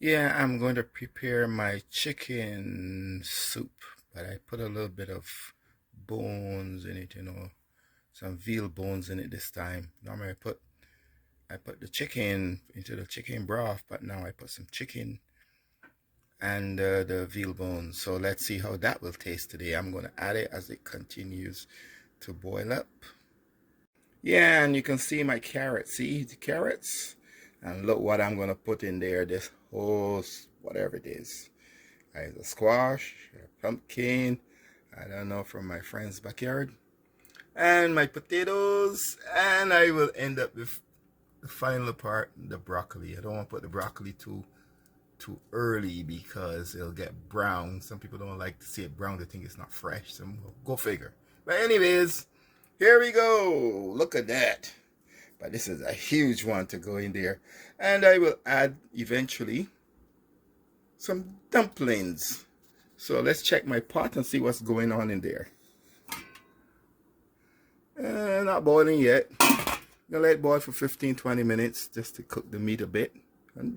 Yeah, I'm going to prepare my chicken soup, but I put a little bit of bones in it, some veal bones in it this time. Normally I put the chicken into the chicken broth, but now I put some chicken and the veal bones. So let's see how that will taste today. I'm going to add it as it continues to boil up. Yeah, and you can see my carrots. See the carrots? And look what I'm going to put in there. This whole, whatever it is. Either squash, a pumpkin, I don't know, from my friend's backyard. And my potatoes. And I will end up with the final part, the broccoli. I don't want to put the broccoli too early because it'll get brown. Some people don't like to see it brown. They think it's not fresh. So go figure. But anyways, here we go. Look at that. But this is a huge one to go in there. And I will add eventually some dumplings. So let's check my pot and see what's going on in there. Not boiling yet. Gonna let it boil for 15-20 minutes just to cook the meat a bit. And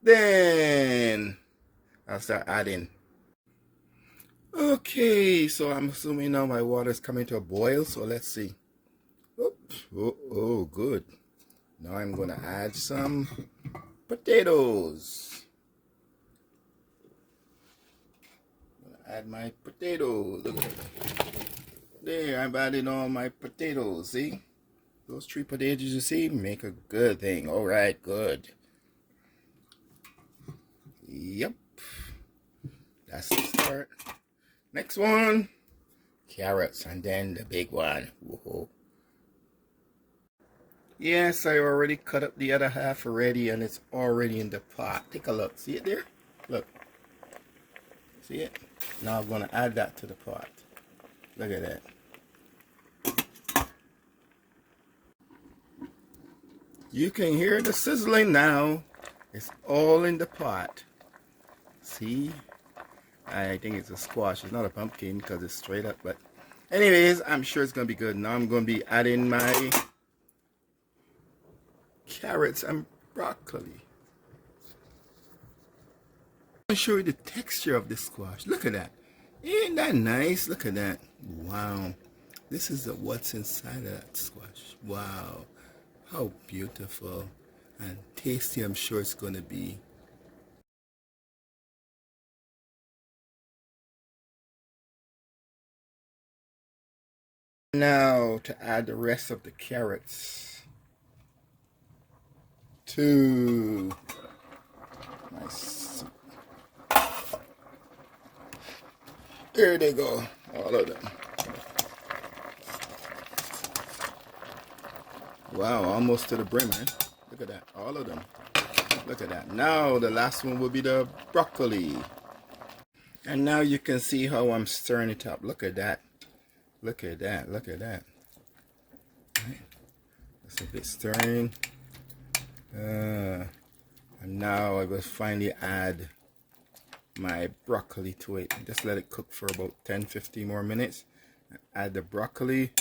then I'll start adding. Okay, so I'm assuming now my water is coming to a boil. So let's see. Oops. Oh, good. Now I'm gonna add some potatoes. Add my potatoes. Look at that. There, I'm adding all my potatoes. See? Those 3 potatoes you see make a good thing. Alright, good. Yep. That's the start. Next one. Carrots. And then the big one. Whoa. Yes, I already cut up the other half already and it's already in the pot. Take a look. See it there? Look. See it? Now I'm going to add that to the pot. Look at that. You can hear the sizzling now. It's all in the pot. See? I think it's a squash. It's not a pumpkin because it's straight up. But anyways, I'm sure it's going to be good. Now I'm going to be adding my carrots and broccoli. I'll show you the texture of this squash. Look at that. Ain't that nice? Look at that. Wow. This is what's inside of that squash. Wow. How beautiful and tasty I'm sure it's going to be. Now to add the rest of the carrots to my soup. There they go, all of them. Wow, almost to the brim, man. Look at that, all of them. Look at that. Now the last one will be the broccoli. And now you can see how I'm stirring it up. Look at that. Look at that. Look at that. Right. That's a bit stirring. And now I will finally add my broccoli to it. Just let it cook for about 10-15 more minutes. Add the broccoli.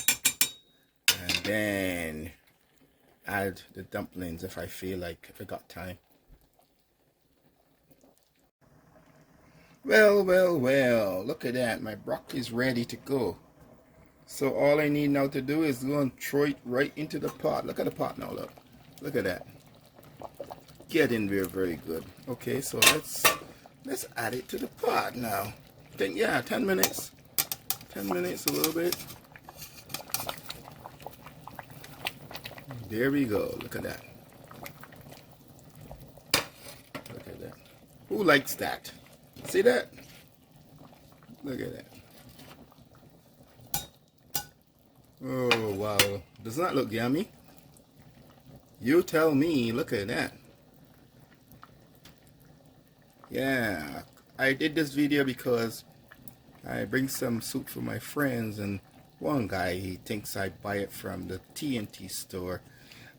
And then add the dumplings if I feel like, if I got time. Well, look at that. My broccoli's ready to go. So all I need now to do is go and throw it right into the pot. Look at the pot now, look. Look at that. Get in there very good. Okay, so let's add it to the pot now. I think, yeah, 10 minutes. 10 minutes, a little bit. There we go. Look at that. Look at that. Who likes that? See that? Look at that. Oh, wow. Does that look yummy? You tell me. Look at that. Yeah. I did this video because I bring some soup for my friends, and one guy, he thinks I buy it from the TNT store.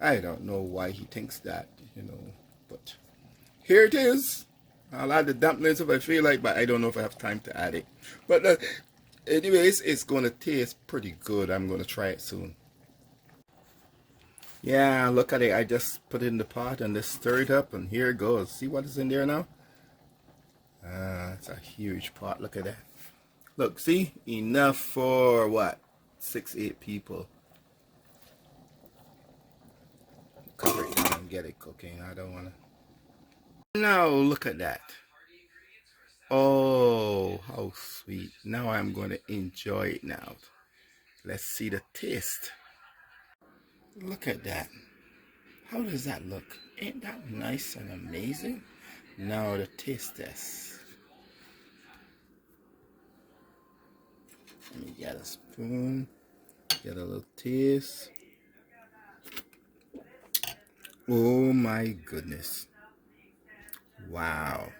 I don't know why he thinks that, but here it is. I'll add the dumplings if I feel like, but I don't know if I have time to add it. But anyways, it's going to taste pretty good. I'm going to try it soon. Yeah, look at it. I just put it in the pot and just stir it up, and here it goes. See what is in there now? Ah, it's a huge pot. Look at that. Look, see? Enough for what? 6, 8 people. Cover it down and get it cooking. I don't want to. Now, look at that. Oh, how sweet. Now I'm going to enjoy it now. Let's see the taste. Look at that. How does that look? Ain't that nice and amazing? Now the taste test. Let me get a spoon. Get a little taste. Oh my goodness. Wow.